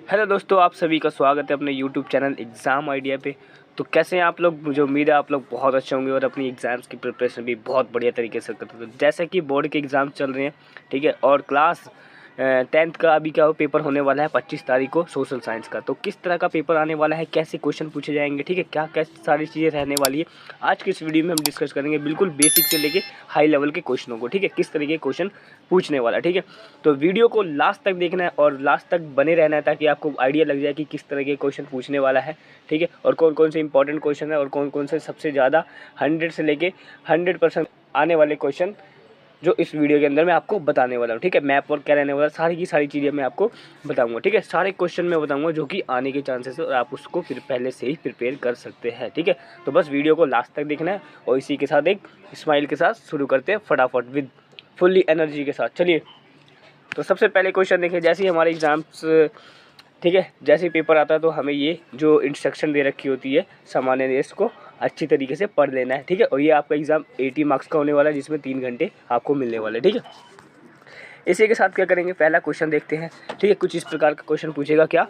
Hello दोस्तों, आप सभी का स्वागत है अपने यूट्यूब चैनल एग्ज़ाम आइडिया पे। तो कैसे हैं आप लोग? मुझे उम्मीद है आप लोग बहुत अच्छे होंगे और अपनी एग्ज़ाम्स की प्रिपरेशन भी बहुत बढ़िया तरीके से करते हैं। तो जैसे कि बोर्ड के एग्ज़ाम चल रहे हैं, ठीक है, और क्लास 10th का अभी क्या हो पेपर होने वाला है 25 तारीख को सोशल साइंस का। तो किस तरह का पेपर आने वाला है, कैसे क्वेश्चन पूछे जाएंगे, ठीक है, क्या क्या सारी चीज़ें रहने वाली है आज की इस वीडियो में हम डिस्कस करेंगे, बिल्कुल बेसिक से लेके हाई लेवल के क्वेश्चनों को, ठीक है, किस तरीके के क्वेश्चन पूछने वाला है, ठीक है। तो वीडियो को लास्ट तक देखना है और लास्ट तक बने रहना है ताकि आपको आइडिया लग जाए कि किस तरह के क्वेश्चन पूछने वाला है, ठीक है, और कौन कौन से इंपॉर्टेंट क्वेश्चन है और कौन कौन से सबसे ज़्यादा 100 से लेके 100% आने वाले क्वेश्चन जो इस वीडियो के अंदर मैं आपको बताने वाला हूँ, ठीक है। मैप और क्या रहने वाला, सारी की सारी चीज़ें मैं आपको बताऊंगा, ठीक है। सारे क्वेश्चन मैं बताऊंगा जो कि आने के चांसेस है और आप उसको फिर पहले से ही प्रिपेयर कर सकते हैं, ठीक है। तो बस वीडियो को लास्ट तक देखना है और इसी के साथ एक स्माइल के साथ शुरू करते हैं फटाफट विद फुल्ली एनर्जी के साथ। चलिए, तो सबसे पहले क्वेश्चन देखें। जैसे ही हमारे एग्ज़ाम्स, ठीक है, जैसे ही पेपर आता है तो हमें ये जो इंस्ट्रक्शन दे रखी होती है सामान्य देश को अच्छी तरीके से पढ़ लेना है, ठीक है। और ये आपका एग्ज़ाम 80 मार्क्स का होने वाला है जिसमें 3 घंटे आपको मिलने वाले, ठीक है। इसी के साथ क्या करेंगे, पहला क्वेश्चन देखते हैं, ठीक है। कुछ इस प्रकार का क्वेश्चन पूछेगा, क्या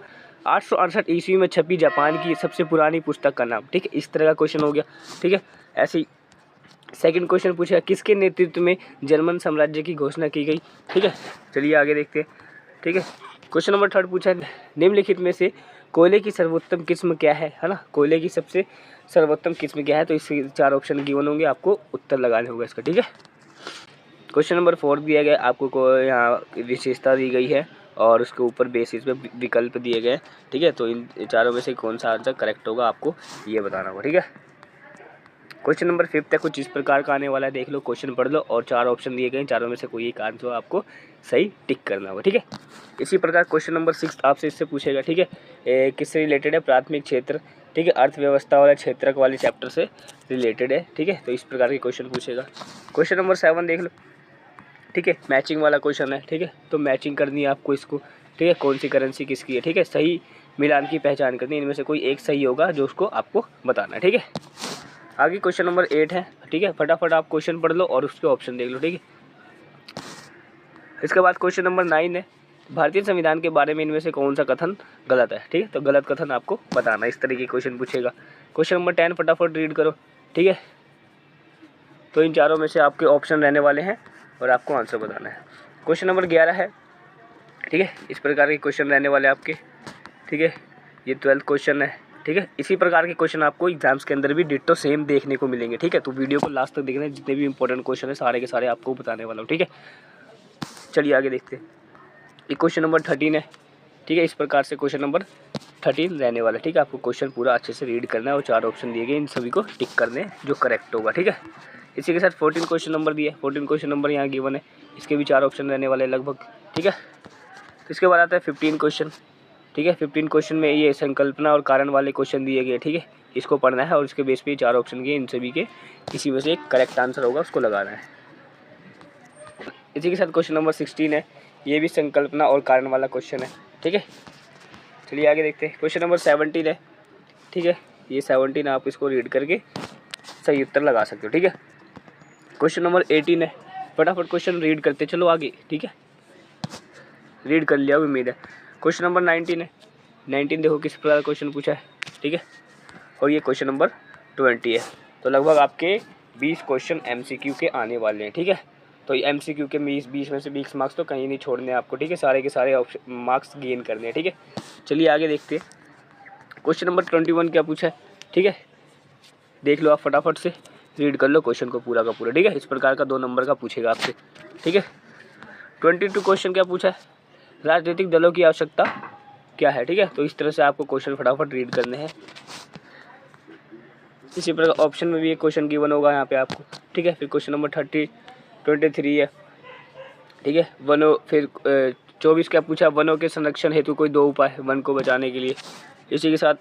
868 ईस्वी में छपी जापान की सबसे पुरानी पुस्तक का नाम, ठीक है, इस तरह का क्वेश्चन हो गया, ठीक है। ऐसे ही सेकंड क्वेश्चन पूछेगा, किसके नेतृत्व में जर्मन साम्राज्य की घोषणा की गई, ठीक है। चलिए आगे देखते हैं, ठीक है। क्वेश्चन नंबर 3 पूछा है, निम्नलिखित में से कोयले की सर्वोत्तम किस्म क्या है ना, कोयले की सबसे सर्वोत्तम किस्म क्या है। तो इसके 4 ऑप्शन गिवन होंगे, आपको उत्तर लगाने होगा इसका, ठीक है। क्वेश्चन नंबर 4 दिया गया आपको को यहाँ विशेषता दी गई है और उसके ऊपर बेसिस पे विकल्प दिए गए, ठीक है। तो इन चारों में से कौन सा आंसर करेक्ट होगा आपको ये बताना होगा, ठीक है। क्वेश्चन नंबर 5 है, कुछ इस प्रकार का आने वाला है, देख लो, क्वेश्चन पढ़ लो और 4 ऑप्शन दिए गए, चारों में से कोई एक आंसर आपको सही टिक करना होगा, ठीक है। इसी प्रकार क्वेश्चन नंबर 6 आपसे इससे पूछेगा, ठीक है, किससे रिलेटेड है, प्राथमिक क्षेत्र, ठीक है, अर्थव्यवस्था वाले क्षेत्रक वाले चैप्टर से रिलेटेड है, ठीक है। तो इस प्रकार के क्वेश्चन पूछेगा। क्वेश्चन नंबर 7 देख लो, ठीक है, मैचिंग वाला क्वेश्चन है, ठीक है। तो मैचिंग करनी है आपको इसको, ठीक है, कौन सी करेंसी किसकी है, ठीक है, सही मिलान की पहचान करनी है, इनमें से कोई एक सही होगा जो उसको आपको बताना है, ठीक है। आगे क्वेश्चन नंबर 8 है, ठीक है, फटाफट आप क्वेश्चन पढ़ लो और उसके ऑप्शन देख लो, ठीक है। इसके बाद क्वेश्चन नंबर 9 है, भारतीय संविधान के बारे में इनमें से कौन सा कथन गलत है, ठीक है। तो गलत कथन आपको बताना, इस तरीके क्वेश्चन पूछेगा। क्वेश्चन नंबर 10 फटाफट रीड करो, ठीक है। तो इन चारों में से आपके ऑप्शन रहने वाले हैं और आपको आंसर बताना है। क्वेश्चन नंबर 11 है, ठीक है, इस प्रकार के क्वेश्चन रहने वाले आपके, ठीक है। ये 12th क्वेश्चन है, ठीक है। इसी प्रकार के क्वेश्चन आपको एग्जाम्स के अंदर भी डिट्टो सेम देखने को मिलेंगे, ठीक है। तो वीडियो को लास्ट तक देखना है, जितने भी इंपॉर्टेंट क्वेश्चन है सारे के सारे आपको बताने वाला हूँ, ठीक है। चलिए आगे देखते हैं। ये क्वेश्चन नंबर 13 है, ठीक है। इस प्रकार से क्वेश्चन नंबर 13 रहने वाला है, ठीक है। आपको क्वेश्चन पूरा अच्छे से रीड करना है और 4 ऑप्शन दिए गए, इन सभी को टिक करने हैं जो करेक्ट होगा, ठीक है। इसी के साथ 14 क्वेश्चन नंबर दिए, 14 क्वेश्चन नंबर यहाँ गिवन है, इसके भी 4 ऑप्शन रहने वाले लगभग, ठीक है। तो इसके बाद आता है 15 क्वेश्चन, ठीक है। 15 क्वेश्चन में ये संकल्पना और कारण वाले क्वेश्चन दिए गए, ठीक है। इसको पढ़ना है और इसके बेस पे 4 ऑप्शन के, इन सभी के किसी में से एक करेक्ट आंसर होगा उसको लगाना है। इसी के साथ क्वेश्चन नंबर 16 है, ये भी संकल्पना और कारण वाला क्वेश्चन है, ठीक है। चलिए आगे देखते हैं। क्वेश्चन नंबर 17 है, ठीक है। ये 17 आप इसको रीड करके सही उत्तर लगा सकते हो, ठीक है। क्वेश्चन नंबर 18 है, फटाफट क्वेश्चन रीड करते चलो आगे, ठीक है। रीड कर लिया उम्मीद है। क्वेश्चन नंबर 19 है, 19 देखो किस प्रकार क्वेश्चन पूछा है, ठीक है। और ये क्वेश्चन नंबर 20 है। तो लगभग आपके 20 क्वेश्चन MCQ के आने वाले हैं, ठीक है। तो ये MCQ के 20 में से 20 मार्क्स तो कहीं नहीं छोड़ने आपको, ठीक है, सारे के सारे मार्क्स गेन करने हैं, ठीक है। चलिए आगे देखते हैं। क्वेश्चन नंबर 21 क्या पूछा है, ठीक है, देख लो आप फटाफट से रीड कर लो क्वेश्चन को पूरा का पूरा, ठीक है। इस प्रकार का 2 नंबर का पूछेगा आपसे, ठीक है। 22 क्वेश्चन क्या पूछा है, राजनीतिक दलों की आवश्यकता क्या है, ठीक है। तो इस तरह से आपको क्वेश्चन फटाफट रीड करने हैं। इसी प्रकार ऑप्शन में भी एक क्वेश्चन गिवन होगा यहाँ पे आपको, ठीक है। फिर क्वेश्चन नंबर 23 है, ठीक है। वनों, फिर 24 क्या पूछा, वनों के संरक्षण हेतु कोई 2 उपाय वन को बचाने के लिए। इसी के साथ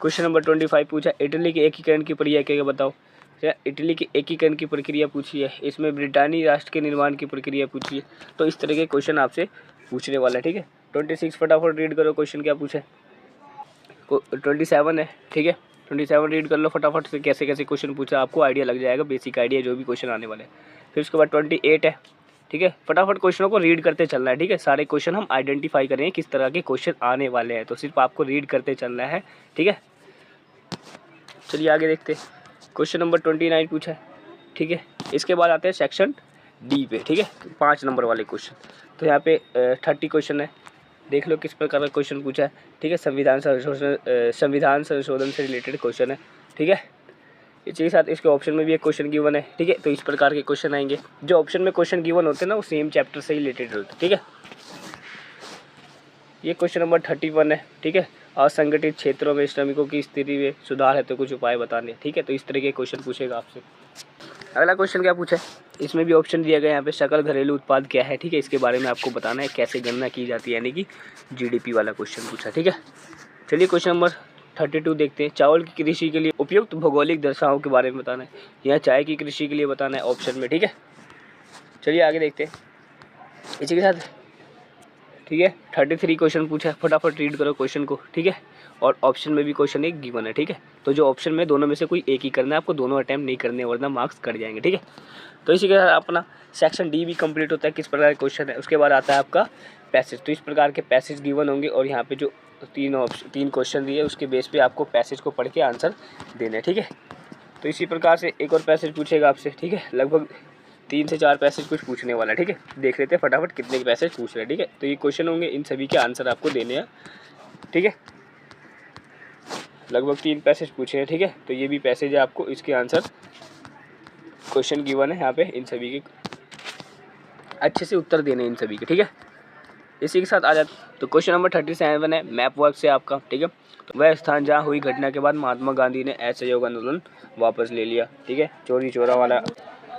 क्वेश्चन नंबर 25 पूछा, इटली के एकीकरण की प्रक्रिया क्या बताओ। इटली के एकीकरण की प्रक्रिया पूछी है, इसमें ब्रिटानी राष्ट्र के निर्माण की प्रक्रिया पूछी है। तो इस तरह के क्वेश्चन आपसे पूछने वाला है, ठीक है। 26 फटाफट रीड करो क्वेश्चन क्या पूछा है। 27 है, ठीक है। 27 रीड कर लो फटाफट से, कैसे कैसे क्वेश्चन पूछा, आपको आइडिया लग जाएगा, बेसिक आइडिया जो भी क्वेश्चन आने वाले हैं। फिर उसके बाद 28 है, ठीक है। फटाफट क्वेश्चनों को रीड करते चलना है, ठीक है। सारे क्वेश्चन हम आइडेंटिफाई करेंगे किस तरह के क्वेश्चन आने वाले हैं, तो सिर्फ आपको रीड करते चलना है, ठीक है। चलिए आगे देखते हैं। क्वेश्चन नंबर 29 पूछा है, ठीक है। इसके बाद आते हैं सेक्शन डी पे, ठीक है। 5 नंबर वाले क्वेश्चन। तो यहाँ पे 30 क्वेश्चन है, देख लो किस प्रकार का क्वेश्चन पूछा है, ठीक है। संविधान संशोधन से रिलेटेड क्वेश्चन है, ठीक है। इसी के साथ इसके ऑप्शन में भी एक क्वेश्चन गिवन है, ठीक है। तो इस प्रकार के क्वेश्चन आएंगे। जो ऑप्शन में क्वेश्चन गिवन होते हैं ना, वो सेम चैप्टर से ही रिलेटेड होते हैं, ठीक है। ये क्वेश्चन नंबर 31 है, ठीक है। असंगठित क्षेत्रों में श्रमिकों की स्थिति में सुधार है तो कुछ उपाय बताने, ठीक है। तो इस तरह के क्वेश्चन पूछेगा आपसे। अगला क्वेश्चन क्या पूछा है, इसमें भी ऑप्शन दिया गया है यहाँ पे, सकल घरेलू उत्पाद क्या है, ठीक है। इसके बारे में आपको बताना है, कैसे गणना की जाती है, यानी कि जीडीपी वाला क्वेश्चन पूछा, ठीक है। चलिए क्वेश्चन नंबर 32 देखते हैं। चावल की कृषि के लिए उपयुक्त भौगोलिक दशाओं के बारे में बताना है, या चाय की कृषि के लिए बताना है ऑप्शन में, ठीक है। चलिए आगे देखते हैं इसी के साथ, ठीक है। 33 क्वेश्चन पूछा है, फटाफट रीड करो क्वेश्चन को, ठीक है। और ऑप्शन में भी क्वेश्चन एक गिवन है, ठीक है। तो जो ऑप्शन में दोनों में से कोई एक ही करना है आपको, दोनों अटैम्प्ट नहीं करने, वरना मार्क्स कट जाएंगे, ठीक है। तो इसी के साथ अपना सेक्शन डी भी कंप्लीट होता है, किस प्रकार का क्वेश्चन है। उसके बाद आता है आपका पैसेज। तो इस प्रकार के पैसेज गिवन होंगे, और यहाँ पे जो 3 क्वेश्चन दिए उसके बेस पे आपको पैसेज को पढ़ के आंसर देने, ठीक है। तो इसी प्रकार से एक और पैसेज पूछेगा आपसे, ठीक है। लगभग 3 से 4 पैसेज कुछ पूछने वाला है, ठीक है। देख लेते हैं फटाफट कितने के पैसेज पूछ रहे हैं, ठीक है। तो ये क्वेश्चन होंगे, इन सभी के आंसर आपको देने हैं, ठीक है। लगभग 3 पैसेज पूछे हैं, ठीक है। तो ये भी पैसेज है, आपको इसके आंसर क्वेश्चन गिवन है यहाँ पे, इन सभी के अच्छे से उत्तर देने इन सभी के, ठीक है। इसी के साथ आ जाते, तो क्वेश्चन नंबर 37 है मैप वर्क से आपका, ठीक है। तो वह स्थान जहाँ हुई घटना के बाद महात्मा गांधी ने असहयोग आंदोलन वापस ले लिया, ठीक है। चोरी चोरा वाला,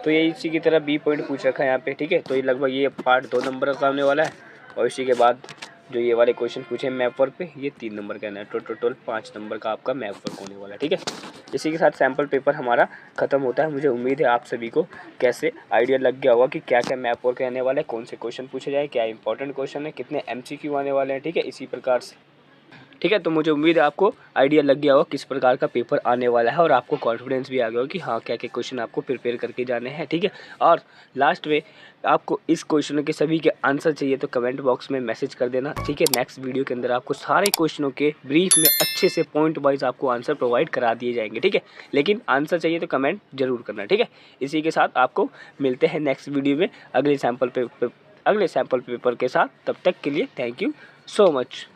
तो ये इसी की तरह बी पॉइंट पूछ रखा है यहाँ पे, ठीक है। तो ये लगभग ये पार्ट 2 नंबर का होने वाला है, और इसी के बाद जो ये वाले क्वेश्चन पूछे मैप वर्क पे, ये 3 नंबर का है। टोटल 5 नंबर का आपका मैप वर्क होने वाला है, ठीक है। इसी के साथ सैम्पल पेपर हमारा खत्म होता है। मुझे उम्मीद है आप सभी को कैसे आइडिया लग गया होगा कि क्या क्या मैप वर्क रहने वाला है, कौन से क्वेश्चन पूछे जाए, क्या इंपॉर्टेंट क्वेश्चन है, कितने MCQ आने वाले हैं, ठीक है। इसी प्रकार से, ठीक है। तो मुझे उम्मीद है आपको आइडिया लग गया होगा किस प्रकार का पेपर आने वाला है, और आपको कॉन्फिडेंस भी आ गया होगा कि हाँ क्या क्या क्वेश्चन आपको प्रिपेयर करके जाने हैं, ठीक है। और लास्ट में आपको इस क्वेश्चनों के सभी के आंसर चाहिए तो कमेंट बॉक्स में मैसेज कर देना, ठीक है। नेक्स्ट वीडियो के अंदर आपको सारे क्वेश्चनों के ब्रीफ में अच्छे से पॉइंट वाइज आपको आंसर प्रोवाइड करा दिए जाएंगे, ठीक है। लेकिन आंसर चाहिए तो कमेंट जरूर करना, ठीक है। इसी के साथ आपको मिलते हैं नेक्स्ट वीडियो में अगले सैम्पल पेपर के साथ। तब तक के लिए थैंक यू सो मच।